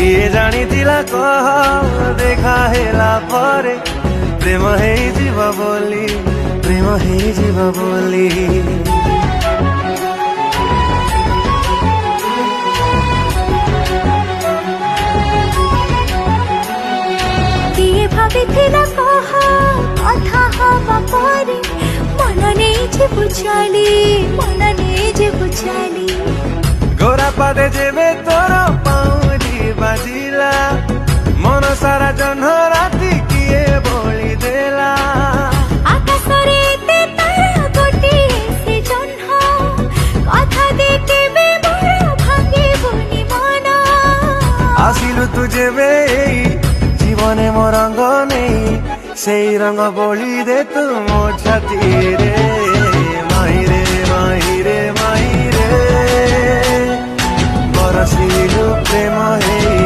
किए जानी थिला कह देखा हेला परे प्रेम हे जीव बोली प्रेम हे जीव बोली। किए भाविथिला कह कथा हवा परे मन नहीं जे बुझाली मन नहीं जे बुझाली। गोरा पादे जेबे तोर पाउरी बाजिला मन सारा जह्न राति किए बोली देला। आकाशरे ते तारा गोटिए से जह्न कथा देके बे मोर भागे बुनी मन। आसिलु तु जेबे जीवने मो रंग नहीं सेई रंग बोली दे तू मो छाती रे माही रे माही रे माही रे बरसिलु प्रेम हे